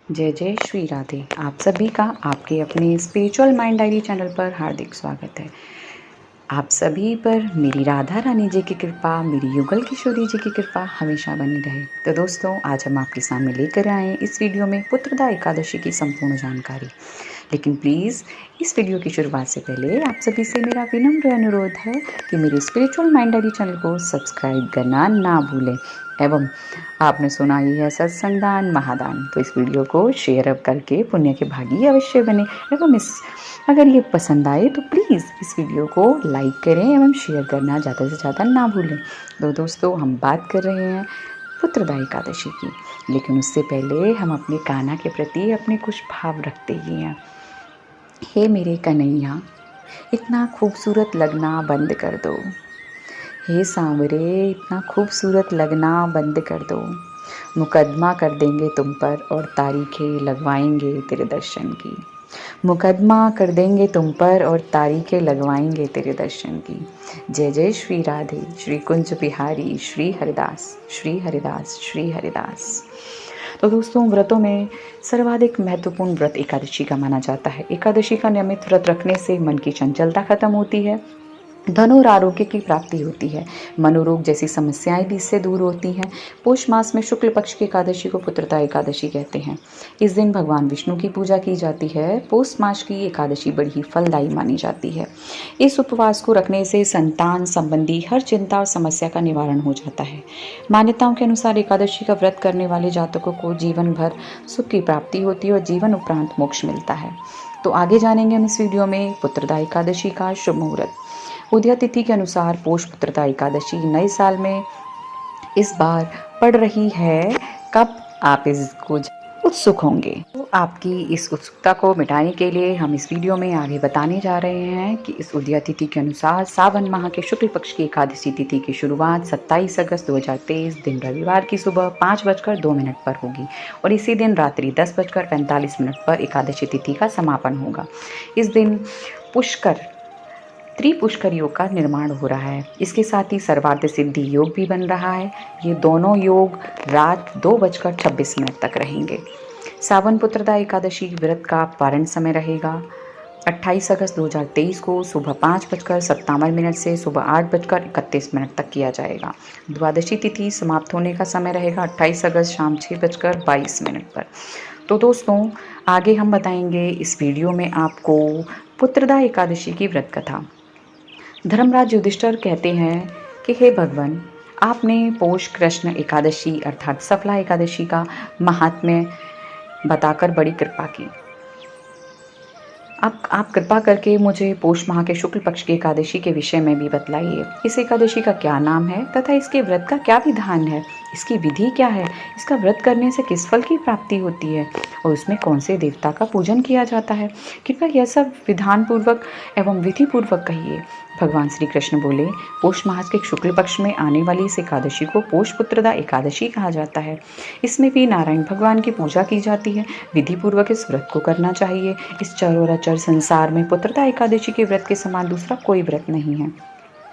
जय जय श्री राधे। आप सभी का आपके अपने स्पिरिचुअल माइंड डायरी चैनल पर हार्दिक स्वागत है। आप सभी पर मेरी राधा रानी जी की कृपा, मेरी युगल किशोरी जी की कृपा हमेशा बनी रहे। तो दोस्तों, आज हम आपके सामने लेकर आए इस वीडियो में पुत्रदा एकादशी की संपूर्ण जानकारी। लेकिन प्लीज़ इस वीडियो की शुरुआत से पहले आप सभी से मेरा विनम्र अनुरोध है कि मेरे स्पिरिचुअल माइंड डायरी चैनल को सब्सक्राइब करना ना भूलें। एवं आपने सुना ही है सत्संग दान महादान, तो इस वीडियो को शेयर अप करके पुण्य के भागी अवश्य बने। एवं अगर ये पसंद आए तो प्लीज़ इस वीडियो को लाइक करें एवं शेयर करना ज़्यादा से ज़्यादा ना भूलें। तो दोस्तों, हम बात कर रहे हैं पुत्रदा एकादशी की, लेकिन उससे पहले हम अपने कान्हा के प्रति अपने कुछ भाव रखते ही हैं। हे मेरे कन्हैया, इतना खूबसूरत लगना बंद कर दो। हे सांवरे, इतना खूबसूरत लगना बंद कर दो। मुकदमा कर देंगे तुम पर और तारीखें लगवाएंगे तेरे दर्शन की। मुकदमा कर देंगे तुम पर और तारीखें लगवाएंगे तेरे दर्शन की। जय जय श्री राधे, श्री कुंज बिहारी, श्री हरिदास, श्री हरिदास, श्री हरिदास। तो दोस्तों, व्रतों में सर्वाधिक महत्वपूर्ण व्रत एकादशी का माना जाता है। एकादशी का नियमित व्रत रखने से मन की चंचलता खत्म होती है, धन और आरोग्य की प्राप्ति होती है, मनोरोग जैसी समस्याएं भी इससे दूर होती हैं। पौष मास में शुक्ल पक्ष की एकादशी को पुत्रदा एकादशी कहते हैं। इस दिन भगवान विष्णु की पूजा की जाती है। पौष मास की एकादशी बड़ी ही फलदायी मानी जाती है। इस उपवास को रखने से संतान संबंधी हर चिंता और समस्या का निवारण हो जाता है। मान्यताओं के अनुसार एकादशी का व्रत करने वाले जातकों को जीवन भर सुख की प्राप्ति होती है और जीवन उपरांत मोक्ष मिलता है। तो आगे जानेंगे हम इस वीडियो में पुत्रदा एकादशी का शुभ मुहूर्त। उदया तिथि के अनुसार पौष पुत्रदा एकादशी नए साल में इस बार पड़ रही है। कब आप इसको उत्सुक होंगे, तो आपकी इस उत्सुकता को मिटाने के लिए हम इस वीडियो में आगे बताने जा रहे हैं कि इस उदया तिथि के अनुसार सावन माह के शुक्ल पक्ष की एकादशी तिथि की शुरुआत 27 अगस्त 2023 दिन रविवार की सुबह 5:02 पर होगी और इसी दिन रात्रि 10:45 पर एकादशी तिथि का समापन होगा। इस दिन पुष्कर त्रिपुष्कर योग का निर्माण हो रहा है। इसके साथ ही सर्वार्थ सिद्धि योग भी बन रहा है। ये दोनों योग रात 2:26 तक रहेंगे। सावन पुत्रदा एकादशी व्रत का पारण समय रहेगा 28 अगस्त 2023 को सुबह 5:57 से सुबह 8:31 तक किया जाएगा। द्वादशी तिथि समाप्त होने का समय रहेगा 28 अगस्त शाम 6:22 पर। तो दोस्तों, आगे हम बताएंगे इस वीडियो में आपको पुत्रदा एकादशी की व्रत कथा। धर्मराज युधिष्ठिर कहते हैं कि हे भगवान, आपने पौष कृष्ण एकादशी अर्थात सफला एकादशी का महात्म्य बताकर बड़ी कृपा की। आप कृपा करके मुझे पौष माह के शुक्ल पक्ष की एकादशी के विषय में भी बतलाइए। इस एकादशी का क्या नाम है तथा इसके व्रत का क्या विधान है, इसकी विधि क्या है, इसका व्रत करने से किस फल की प्राप्ति होती है और उसमें कौन से देवता का पूजन किया जाता है। कृपया यह सब विधान पूर्वक एवं विधि पूर्वक कहिए। भगवान श्री कृष्ण बोले, पौष माह के शुक्ल पक्ष में आने वाली इस एकादशी को पौष पुत्रदा एकादशी कहा जाता है। इसमें भी नारायण भगवान की पूजा की जाती है। विधि पूर्वक इस व्रत को करना चाहिए। इस चराचर संसार में पुत्रदा एकादशी के व्रत के समान दूसरा कोई व्रत नहीं है।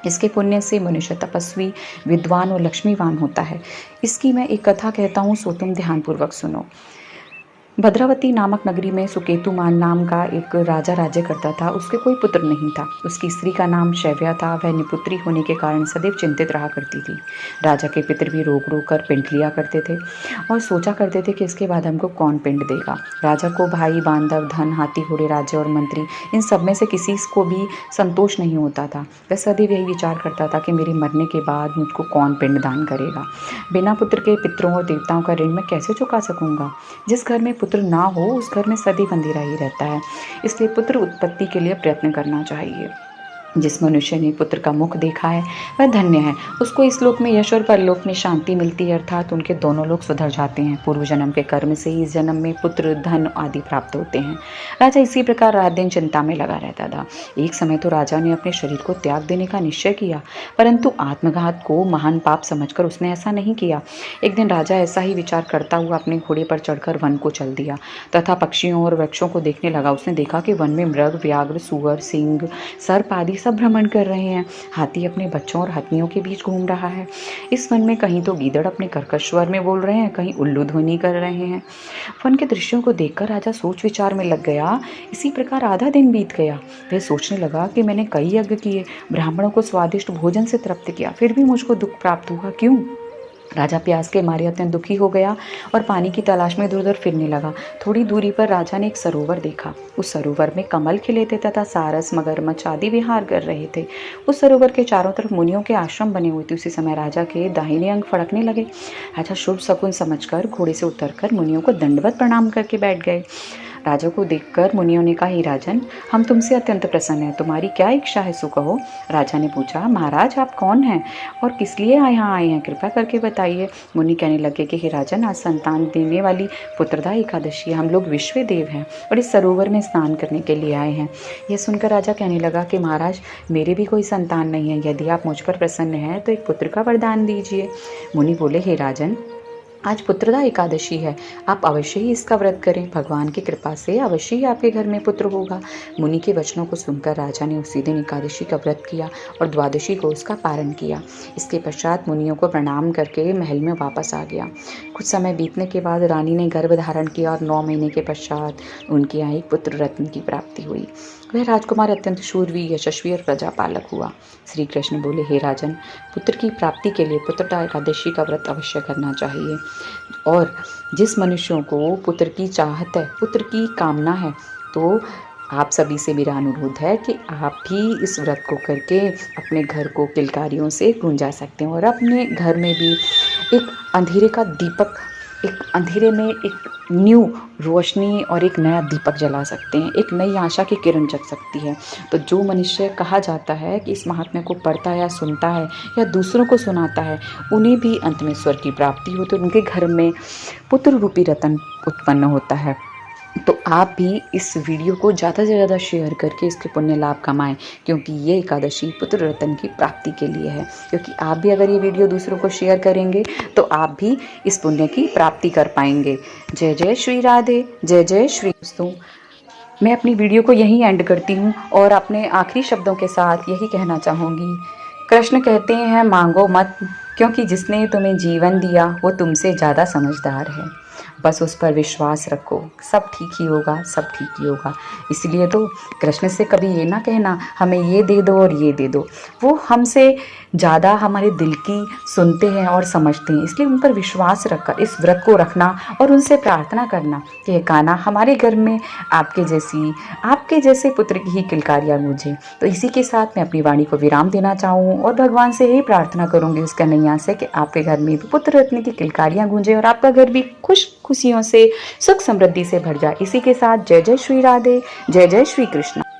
इसके पुण्य से मनुष्य तपस्वी, विद्वान और लक्ष्मीवान होता है। इसकी मैं एक कथा कहता हूँ, सो तुम ध्यानपूर्वक सुनो। भद्रावती नामक नगरी में सुकेतुमान नाम का एक राजा राज्य करता था। उसके कोई पुत्र नहीं था। उसकी स्त्री का नाम शैव्या था। वह निपुत्री होने के कारण सदैव चिंतित रहा करती थी। राजा के पितर भी रोक रोक कर पिंड लिया करते थे और सोचा करते थे कि इसके बाद हमको कौन पिंड देगा। राजा को भाई, बांधव, धन, हाथी घोड़े, राज्य और मंत्री, इन सब में से किसी को भी संतोष नहीं होता था। वह सदैव यही विचार करता था कि मेरे मरने के बाद मुझको कौन पिंड दान करेगा। बिना पुत्र के पितरों और देवताओं का ऋण मैं कैसे चुका सकूंगा। जिस घर में पुत्र ना हो उस घर में सदैव अंधेरा ही रहता है। इसलिए पुत्र उत्पत्ति के लिए प्रयत्न करना चाहिए। जिस मनुष्य ने पुत्र का मुख देखा है वह धन्य है। उसको इस लोक में यश और परलोक में शांति मिलती है, अर्थात उनके दोनों लोग सुधर जाते हैं। पूर्व जन्म के कर्म से ही इस जन्म में पुत्र, धन आदि प्राप्त होते हैं। राजा इसी प्रकार रात दिन चिंता में लगा रहता था। एक समय तो राजा ने अपने शरीर को त्याग देने का निश्चय किया, परंतु आत्मघात को महान पाप समझकर उसने ऐसा नहीं किया। एक दिन राजा ऐसा ही विचार करता हुआ अपने घोड़े पर चढ़कर वन को चल दिया तथा पक्षियों और वृक्षों को देखने लगा। उसने देखा कि वन में मृग, व्याघ्र, सुअर, सिंह, सर्प आदि सब भ्रमण कर रहे हैं। हाथी अपने बच्चों और हथनियों के बीच घूम रहा है। इस वन में कहीं तो गीदड़ अपने कर्कश स्वर में बोल रहे हैं, कहीं उल्लू ध्वनि कर रहे हैं। वन के दृश्यों को देखकर राजा सोच विचार में लग गया। इसी प्रकार आधा दिन बीत गया। वह सोचने लगा कि मैंने कई यज्ञ किए, ब्राह्मणों को स्वादिष्ट भोजन से तृप्त किया, फिर भी मुझको दुख प्राप्त हुआ, क्यों? राजा प्यास के मारे अत्यंत दुखी हो गया और पानी की तलाश में इधर उधर फिरने लगा। थोड़ी दूरी पर राजा ने एक सरोवर देखा। उस सरोवर में कमल खिले थे तथा सारस, मगरमच्छ आदि विहार कर रहे थे। उस सरोवर के चारों तरफ मुनियों के आश्रम बने हुए थे। उसी समय राजा के दाहिने अंग फड़कने लगे। राजा शुभ शकुन समझकर घोड़े से उतरकर मुनियों को दंडवत प्रणाम करके बैठ गए। राजा को देखकर मुनियों ने कहा, हे राजन, हम तुमसे अत्यंत प्रसन्न हैं, तुम्हारी क्या इच्छा है सो कहो। राजा ने पूछा, महाराज आप कौन हैं और किस लिए यहाँ आए हैं, कृपा करके बताइए। मुनि कहने लगे कि हे राजन, आज संतान देने वाली पुत्रदा एकादशी है, हम लोग विश्व देव हैं और इस सरोवर में स्नान करने के लिए आए हैं। यह सुनकर राजा कहने लगा कि महाराज, मेरे भी कोई संतान नहीं है, यदि आप मुझ पर प्रसन्न हैं तो एक पुत्र का वरदान दीजिए। मुनि बोले, हे राजन, आज पुत्रदा एकादशी है, आप अवश्य ही इसका व्रत करें, भगवान की कृपा से अवश्य ही आपके घर में पुत्र होगा। मुनि के वचनों को सुनकर राजा ने उसी दिन एकादशी का व्रत किया और द्वादशी को उसका पारण किया। इसके पश्चात मुनियों को प्रणाम करके महल में वापस आ गया। कुछ समय बीतने के बाद रानी ने गर्भ धारण किया और 9 महीने के पश्चात उनके यहाँ एक पुत्र रत्न की प्राप्ति हुई। वह राजकुमार अत्यंत शूरवीर, यशस्वी और प्रजापालक हुआ। श्री कृष्ण बोले, हे राजन, पुत्र की प्राप्ति के लिए पुत्रदा एकादशी का व्रत अवश्य करना चाहिए। और जिस मनुष्यों को पुत्र की चाहत है, पुत्र की कामना है, तो आप सभी से मेरा अनुरोध है कि आप भी इस व्रत को करके अपने घर को किलकारियों से गूंजा सकते हैं और अपने घर में भी एक अंधेरे का दीपक, एक अंधेरे में एक न्यू रोशनी और एक नया दीपक जला सकते हैं, एक नई आशा की किरण जग सकती है। तो जो मनुष्य कहा जाता है कि इस महात्म्य को पढ़ता है या सुनता है या दूसरों को सुनाता है, उन्हें भी अंत में स्वर्ग की प्राप्ति हो, तो उनके घर में पुत्र रूपी रतन उत्पन्न होता है। तो आप भी इस वीडियो को ज़्यादा से ज़्यादा शेयर करके इसके पुण्य लाभ कमाएं, क्योंकि ये एकादशी पुत्र रत्न की प्राप्ति के लिए है। क्योंकि आप भी अगर ये वीडियो दूसरों को शेयर करेंगे तो आप भी इस पुण्य की प्राप्ति कर पाएंगे। जय जय श्री राधे, जय जय श्री। दोस्तों, मैं अपनी वीडियो को यहीं एंड करती हूँ और अपने आखिरी शब्दों के साथ यही कहना चाहूँगी। कृष्ण कहते हैं, मांगो मत, क्योंकि जिसने तुम्हें जीवन दिया वो तुमसे ज़्यादा समझदार है। बस उस पर विश्वास रखो, सब ठीक ही होगा, सब ठीक ही होगा। इसलिए तो कृष्ण से कभी ये ना कहना हमें ये दे दो और ये दे दो, वो हमसे ज़्यादा हमारे दिल की सुनते हैं और समझते हैं। इसलिए उन पर विश्वास रखकर इस व्रत को रखना और उनसे प्रार्थना करना कि कान्हा हमारे घर में आपके जैसे पुत्र की ही किलकारियाँ गूंजे। तो इसी के साथ मैं अपनी वाणी को विराम देना चाहूँ और भगवान से यही प्रार्थना करूँगी उस कन्हैया से कि आपके घर में भी पुत्र रत्न की किलकारियाँ गूंजे और आपका घर भी खुशियों से, सुख समृद्धि से भर जाए। इसी के साथ जय जय श्री राधे, जय जय श्री कृष्ण।